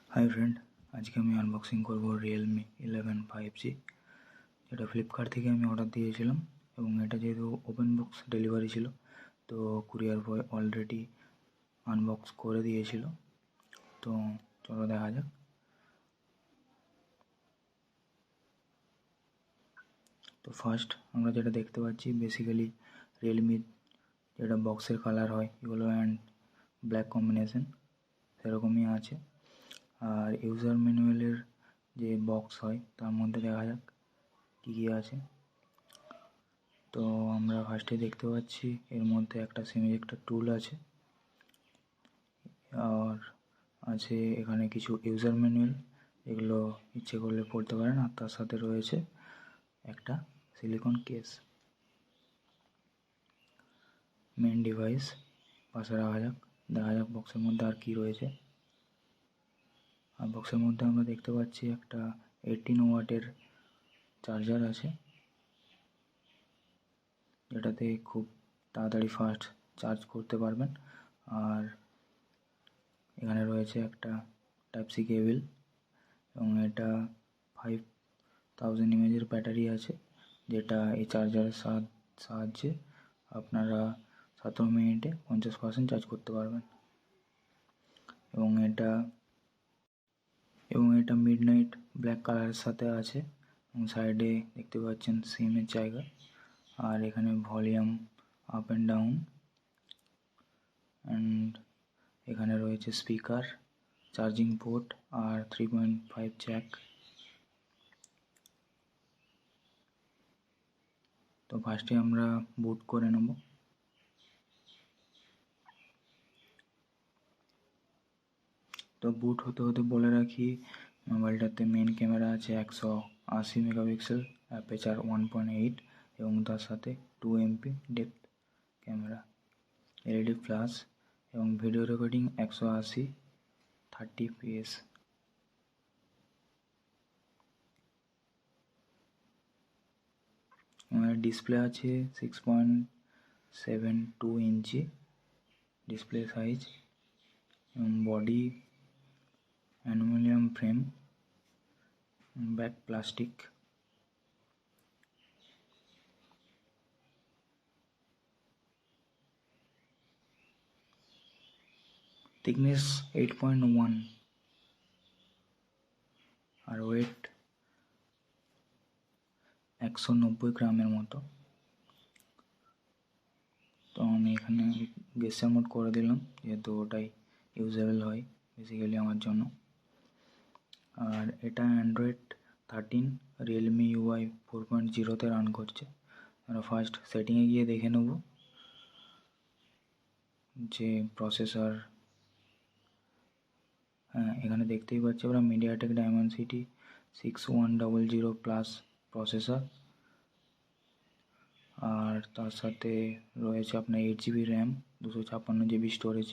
Hi friend, आज के मैं अनबक्सिंग करब Realme 11 5G যেটা ফ্লিপকার্ট থেকে আমি অর্ডার দিয়েছিলাম এবং এটা যেহেতু ওপেন বক্স ডেলিভারি ছিল তো কুরিয়ার বয় অলরেডি আনবক্স করে দিয়েছিল। তো চলো দেখা যাক। তো ফার্স্ট আমরা যেটা দেখতে পাচ্ছি বেসিক্যালি Realme যেটা বক্সের কালার হয় ইয়েলো অ্যান্ড ব্ল্যাক কম্বিনেশন সেরকমই আছে। আর ইউজার ম্যানুয়ালের যে বক্স হয় তার মধ্যে দেখা যাক কী কী আছে। তো আমরা ফার্স্টে দেখতে পাচ্ছি এর মধ্যে একটা সেমিকন্ডাক্টর টুল আছে, আর আছে এখানে কিছু ইউজার ম্যানুয়াল, এগুলো ইচ্ছে করলে পড়তে পারেন। আর তার সাথে রয়েছে একটা সিলিকন কেস। মেন ডিভাইস পাশে রাখা যাক, দেখা যাক বক্সের মধ্যে আর কি রয়েছে। আর বক্সের মধ্যে আমরা দেখতে পাচ্ছি একটা 18 ওয়াটের চার্জার আছে, যেটাতে খুব তাড়াতাড়ি ফাস্ট চার্জ করতে পারবেন। আর এখানে রয়েছে একটা টাইপ সি কেবল এবং এটা 5000 mAh ব্যাটারি আছে, যেটা এই চার্জারের সাহায্যে আপনারা 17 মিনিটে 50% চার্জ করতে পারবেন। এবং এটা মিডনাইট ব্ল্যাক কালারের সাথে আছে এবং সাইডে দেখতে পাচ্ছেন সিমের জায়গা। আর এখানে volume up and down, and এখানে রয়েছে স্পিকার, চার্জিং পোর্ট আর 3.5 জ্যাক। তো ফার্স্টে আমরা বুট করে নেব। তো বুট হতে হতে বলে রাখি মোবাইলটাতে মেন ক্যামেরা আছে 180 মেগাপিক্সেল, অ্যাপারচার 1.8 এবং তার সাথে 2 MP depth camera, LED flash এবং ভিডিও রেকর্ডিং 180 30fps। ডিসপ্লে আছে 6.72 ইঞ্চি ডিসপ্লে সাইজ এবং body aluminium frame, back plastic. thickness 8.1 আর ওয়েট 190 গ্রামের মতো। তো আমি এখানে গেস্টার মোড করে দিলাম যেহেতু ওটাই ইউজেবল হয় বেসিক্যালি আমার জন্য। আর এটা অ্যান্ড্রয়েড 13 Realme UI 4.0 রান করছে। আমরা ফার্স্ট সেটিংয়ে গিয়ে দেখে নেব যে প্রসেসর। হ্যাঁ, এখানে দেখতেই পাচ্ছি আমরা মিডিয়াটেক ডায়মেনসিটি 6100 প্লাস প্রসেসর, আর তার সাথে রয়েছে আপনার 8GB র্যাম, 256GB স্টোরেজ